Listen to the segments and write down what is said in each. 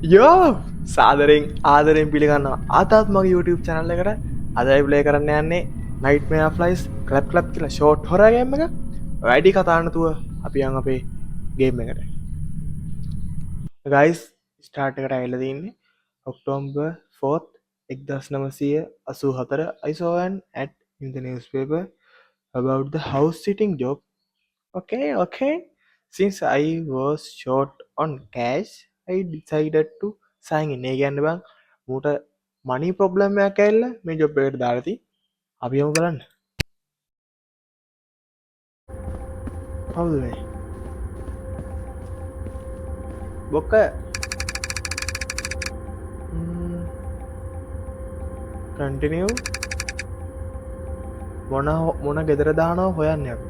යෝ සාදරෙන් ආදරෙන් පිළිගන්න අතත් මගේ YouTube චැනල්ල එකට අදයි ප්ලේ කරන්න යන්නේ නයිට මේ ෆ්ලයිස් කලප් ලප් කියලා ෂෝට් හොරගම එක වැඩි කතාන්නතුව අපි අන් අපේ ගේම් එකට ගයිස් ස්ටාර්ට් එකට ඇල්ලදන්නේ ඔක්ටෝම්බ 4th 1984 I saw an ad in the newspaper about the house sitting job. Okay. Since I was short on cash, I decided to sign in. ඒ කියන්නේ බං මූට මනි ප්‍රොබ්ලම් එකක් ඇවිල්ලා මේ ජොබ් එකට දාලා ති. අපි යමු බලන්න. කවුද මේ? බොක්ක. කන්ටිනියු. මොන ගෙදර දානවා හොයන්නේ අපි.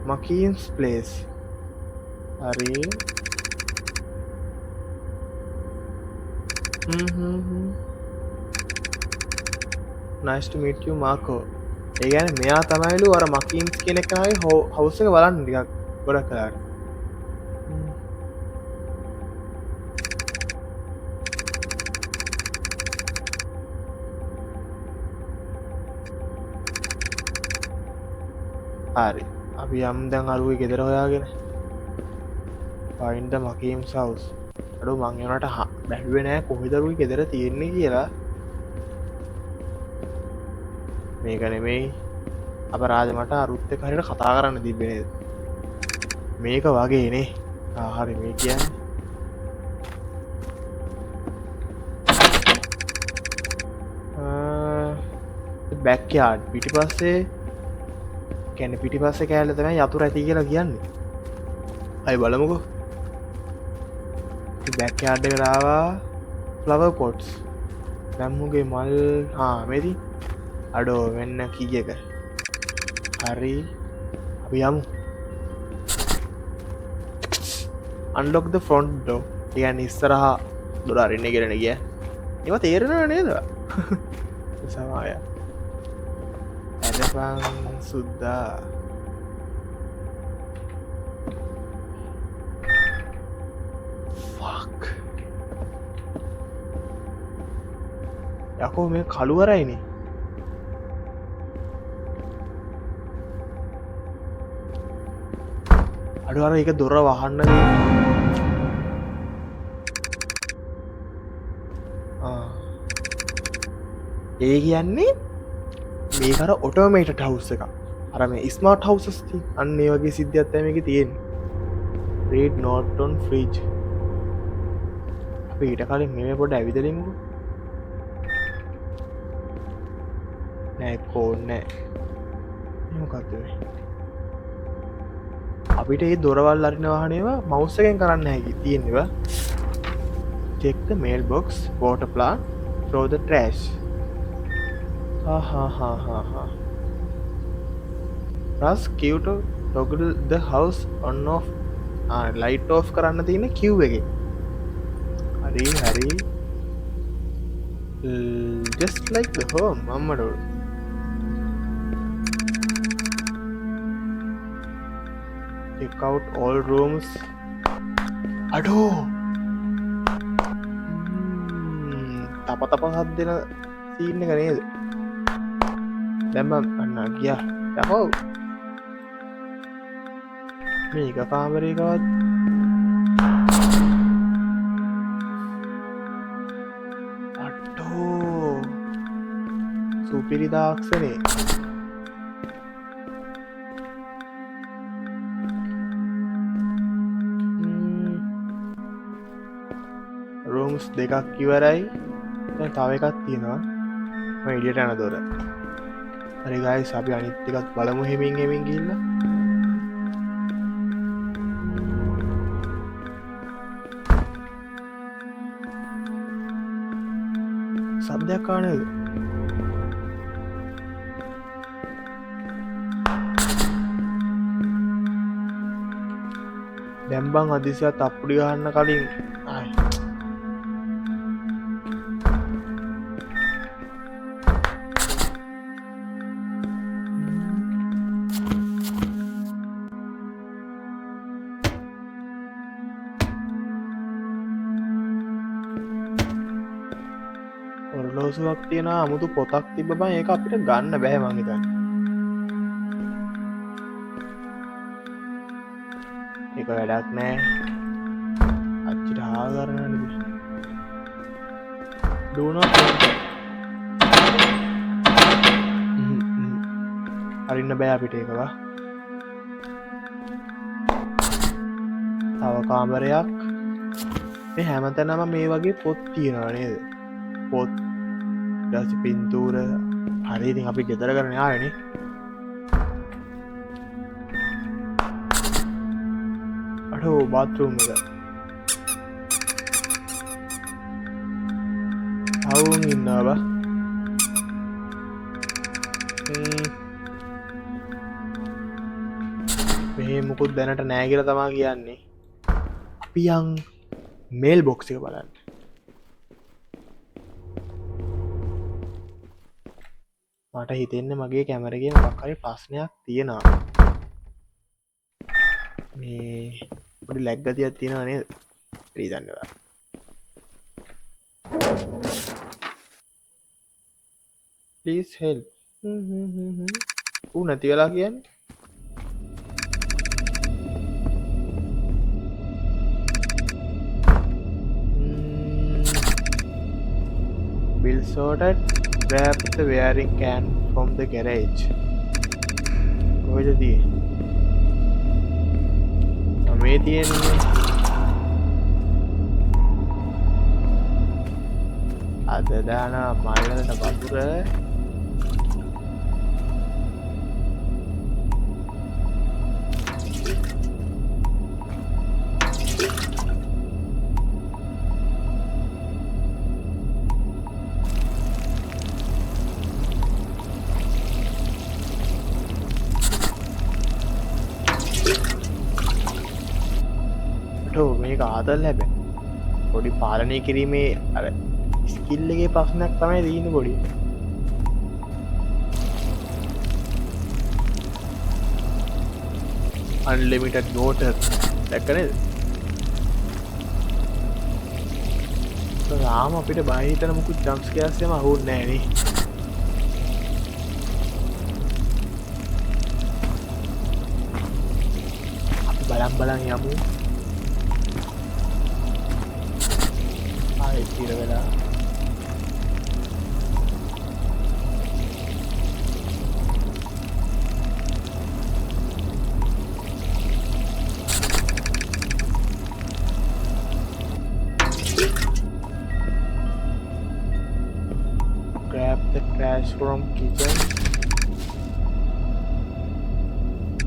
මකීන්ස් ප්ලේස්. හරි. nice to meet you Marco. ඒ කියන්නේ මෙයා තමයිලු අර මකීන්ස් කියන එකයි හවුස් එක බලන්න ටිකක් ගොඩක් කලාට. හරි අපි යම් දැන් අරුවේ ගෙදර හොයාගෙන find the මකීම්ස් house. අඩෝ මං යනට බැලුවේ නෑ කොහෙද අරුවේ ගෙදර තියෙන්නේ කියලා. මේක නෙමෙයි අපරාධ මට අරුත් එක්ක හරියට කතා කරන්න තිබ්බේ නේද මේක වගේනේ. හරි මේ කියන්නේ බැක්යාඩ් පිටිපස්සේ කියන්නේ පිටිපස්සේ කෑල්ල තමයි යතුරු ඇති කියලා කියන්නේ. අය බලමුකෝ. බැක්යාඩ් එකට ආවා ෆ්ලවර් පොට්ස්. දැම්මුගේ මල් මේදී අඩෝ වෙන්න කී එක. හරි අපි යමු. unlock the front door. කියන්නේ ඉස්සරහා දොර අරින්න කියලා නේ ගියා. ඒවා තේරෙනව නේද? සමාය. එරපන් සුද්දා. fuck. යකෝ මේ කළුවරයිනේ. අඩු අර එක දොර වහන්න ඒ කියන්නේ මේකර ඔටෝමේටඩ් හවුස් එක. අර මේ ස්මාර්ට් හවුසස් ති අන්න ඒ වගේ සිද්ධියක් තමයි මේකේ තියෙන්නේ. read note on fridge. අපි ඊට කලින් මේ පොඩ ඇවිදලින්කෝ. නෑ කෝන් නෑ. මොකක්ද මේ? අපිට ඒ දොරවල් අරින වාහනේවා මවුස් එකෙන් කරන්න හැකි තියෙනවා. check the mailbox, water plant, throw the trash. press Q to toggle the house on off. light off කරන්න තියෙන Q එකේ. හරි just like the home අම්මඩ. check out all rooms. අඩෝ තප හත් දෙන සීන් එක නේද? දැන් මම අන්න ගියා. යකෝ මේක කාමරේකවත් අඩෝ සුපිරි දාක්ෂනේ. රූම්ස් දෙකක් ඉවරයි. දැන් තව එකක් තියෙනවා. මම එළියට යන දොර. හරි ගයිස් අපි අනිත් ටිකත් බලමු හිමින් ගිහිල්ලා. සද්දයක් ආනේද? දැන් බං අදිසියත් අප්පුඩි ගහන්න කලින් ආයි ඔරලෝසුවක් තියෙන අමුතු පොතක් තිබ බං ඒක අපිට ගන්න බැහැ මං හිතන්නේ. ඒක වැඩක් නෑ. අච්චිට හා කරන්න නේද? Do not enter. අරින්න බෑ අපිට ඒකවා. තව කාමරයක්. මේ හැමතැනම මේ වගේ පොත් තියෙනවා නේද? පොත් ඊට පින්තූර හරි ඉතින් අපි ගෙදර කරන ආවනේ. අඩෝ බාත්රූම් එක. අවුන් ඉන්නවා. මේ මුකුත් දැනට නෑ කියලා තමා කියන්නේ. අපි යන් මේල් බොක්ස් එක බලන්න. මට හිතෙන්නේ මගේ කැමරේ මොකක් හරි ප්‍රශ්නයක් තියෙනවා. මේ පොඩි ලැග් ගතියක් තියෙනවා නේද? හරි දන්නවා. Please help. නැති වෙලා කියන්නේ. Bill sorted. Grab the wiring can from the garage. කොහෙද තියෙන්නේ? මේ තියෙන්නේ. අද දාන මල්ලකට වතුර. මේක ආදල් හැබැයි පොඩි පාලනය කිරීමේ අර ස්කිල් එකේ ප්‍රශ්නයක් තමයි තියෙන්නේ පොඩි. unlimited water දැක්ක නේද? තාම අපිට බය හිතන මුකුත් ජම්ප් ස්කෑර්ස් එහෙම අහුන්නේ නැහැ නේ. අපි බලන් යමු. ඉර වෙලා grab the trash from kitchen,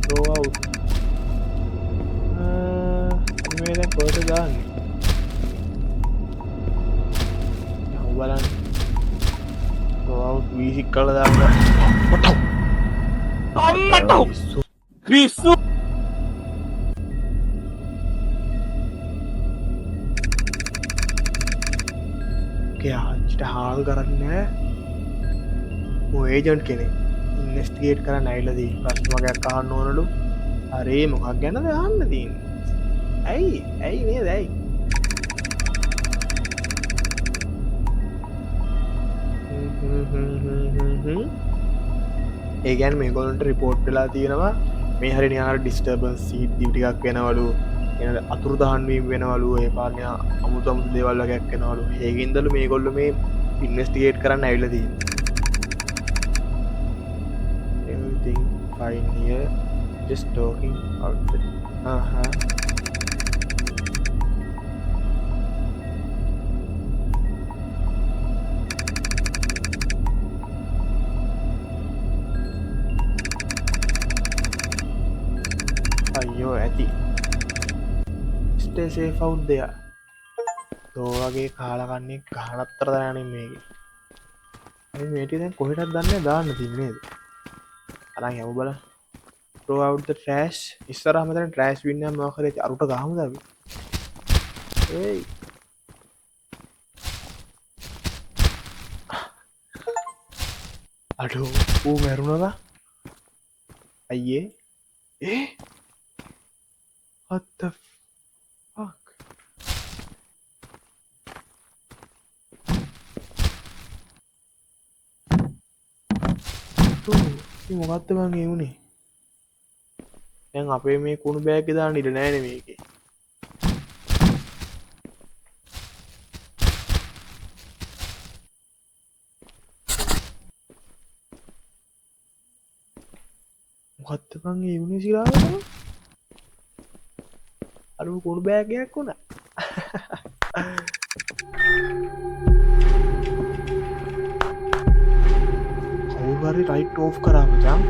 throw out මේ දැන් කොහෙද දාන්නේ? බලන්න වීසික් කළ දාන්න අම්මට පිස්සු ආච්චිට හාල් කරන්නේ ඒජන්ට් කෙනෙක් ඉන්වෙස්ටිගේට් කරන්න ඇවිල්ලාදී ප්‍රශ්න වගේක් අහන්න ඕනලු. හරි මොකක් ගැනද අහන්න තියෙන්නේ? ඇයි නේද ඇයි? ඒගැන් මේ ගොලන්ට රිපෝට් වෙලා තියෙනවා මේ හරි නියාර ඩිස්ටර්බන්ස් සීට් ටිකක් වෙනවලු, අතුරු දහන්වීම වෙනවලු, ඒ පාරණ අමුතු දේවල් වගේක් වෙනවලු. ඒකින්දලු මේගොල්ලෝ මේ ඉන්වෙස්ටිගේට් කරන්න ඇවිල්ලා තියෙන්නේ. everything fine here, just talking out the අයියෝ ඇති. stay safe out there. තෝ වගේ කාලකන්නේ ගහනත්තර දාන්නේ මේකේ. මේ ටික දැන් කොහෙටද දන්නේ දාන්න තින්නේ නේද? අරන් යමු බලන්න. throw out the trash. ඉස්සරහම දැන් trash bin එක මොකක් හරි අරුට ගහමුද අපි? ඒයි අඩෝ ඌ මැරුණා අයියේ. what the fuck? ඉතින් මොකක්ද බං ඒ උනේ? දැන් අපේ මේ කුණු බෑග් එක දාන්න ඉඩ නැහැ නේ මේකේ. මොකක්ද බං ඒ උනේ සිරාවට? අර කුණු බෑග් එකක් වුණා. කවුරු හරි රයිට් ඕෆ් කරා මචං.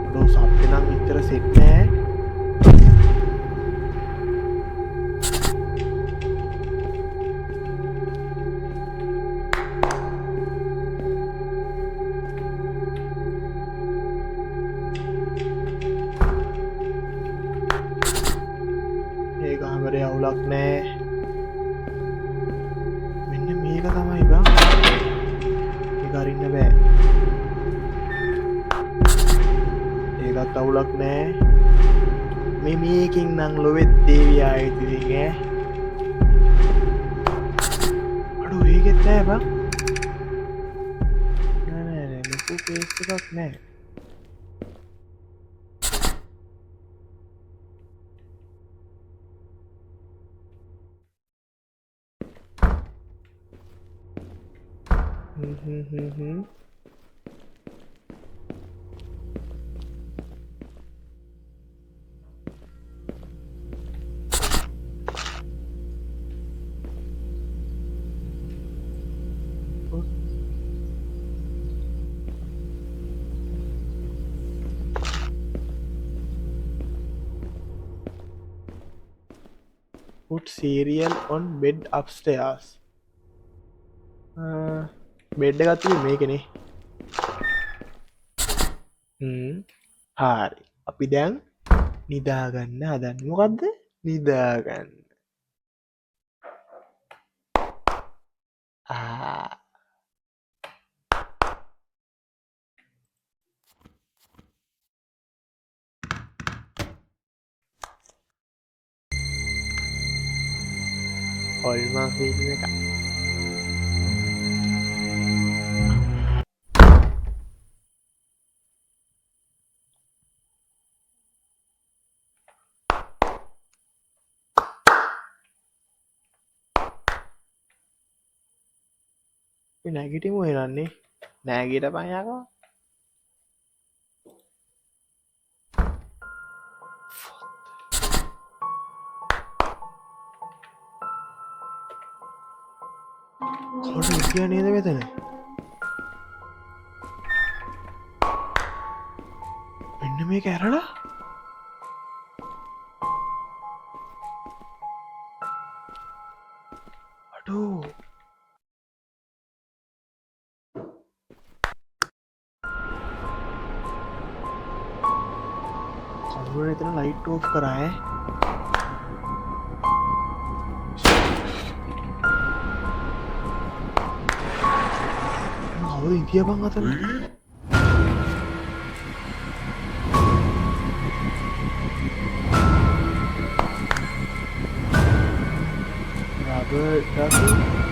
අඩෝ සබ්ද නම් විතර සෙට් නෑ. ඒ කාමරේ අවුලක් නෑ. මෙන්න මේක තමයි බං. ඒක අරින්න බෑ. ඒකත් අවුලක් නෑ. මේ මේකින් නම් ලොවෙත් දේවියා ඉතින් ඈ. අඩෝ ඒකෙත් නෑ බං. නෑ ලොකු කේස් එකක් නෑ. Put cereal on bed upstairs. Bed එකක් තියෙන්නේ මේකනේ. හරි. අපි දැන් නිදාගන්න හදන්නේ. මොකද්ද? නිදාගන්න. හොල්මන් ෆිල්ම් එකක්. නැගිටිමු එනන්නේ. නැගිට පයකෝ. කවුරු හිටියා නේද මෙතන? මෙන්න මේක ඇරලා අඩෝ කවුරු එතන ලයිට් ඕෆ් කරා ඈ? කවුරු හිටියා බං අතන? Ducky.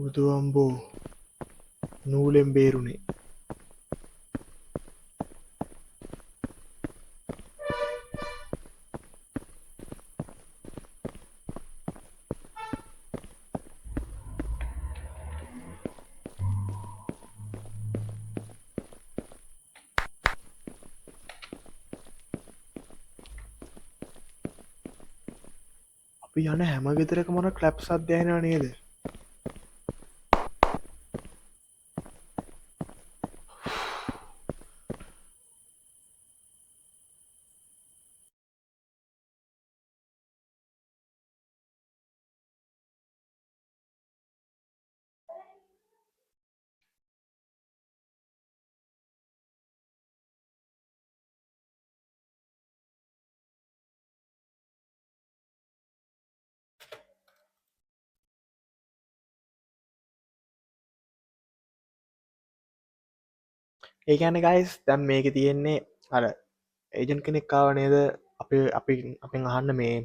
උදුවම්බෝ නූලෙන් බේරුණේ. අපි යන හැම ගෙතරක මොන කලප් සද්‍යයනවා නේද ඒකන ගයිස් දැම් මේක තියෙන්නේ අර ඒජන් කෙනෙක්කාව නේද අපෙන් අහන්න මේ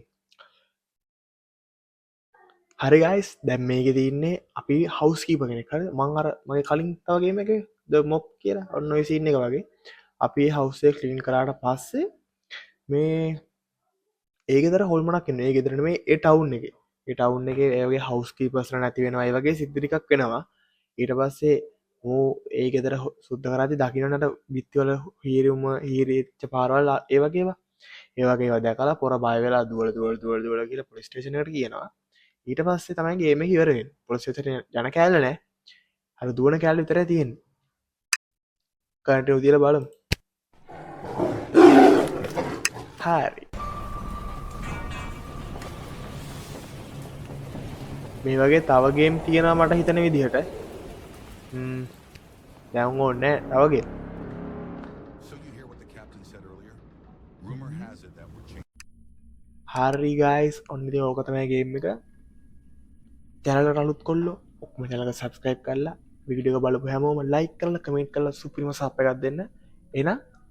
හරි ගයිස් දැම් මේක තියන්නේ අපි හවස් කීප කෙනෙක් හරි මං අර මගේ කලින් තවගේම එක ද මොප් කියලා ඔන්න සින්න එක වගේ අපි හවස්සේ කලින් කරාට පස්සේ මේ ඒකතර හොල්මනක් ඒ ගෙදරන මේ එටවුන් එක එටවුන් එක ඒගේ හවස් කීපස්ල නැති වෙනවා වගේ සිද්ධිකක් වෙනවා ඊට පස්සේ මූ ඒ ගෙදර සුද්ද කරති දකිනට බිත්තිවල හීරුම හීරච්ච පාරවල් ඒවගේවා ඒවගේ දැකලා පොර බයවෙලා දුවල කියල පොලිස්ටේෂනට කියනවා ඊට පස්සේ තමයි ගේම හිවරෙන් පොලිස්ට ජන කෑල්ල නෑ හර දුවන කෑල් විතර තියෙන් කරට උදිල බලම් හරි මේ වගේ තවගේම් තියෙන මට හිතන විදිහට දැවුන් ඕන්න තවගේ හරි ගයිස් ඔන්නති ඕකතමයිගේම් එක චැනලට අලුත් කොල්ල ඔක්ම චැනක සබස්ක්‍රයිබ් කරලා විඩියක බලපු හැමෝම ලයි කරල කමෙන්ට් කරලා සුපිරිම සප් එකක් දෙන්න එන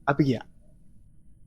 අපි ගියා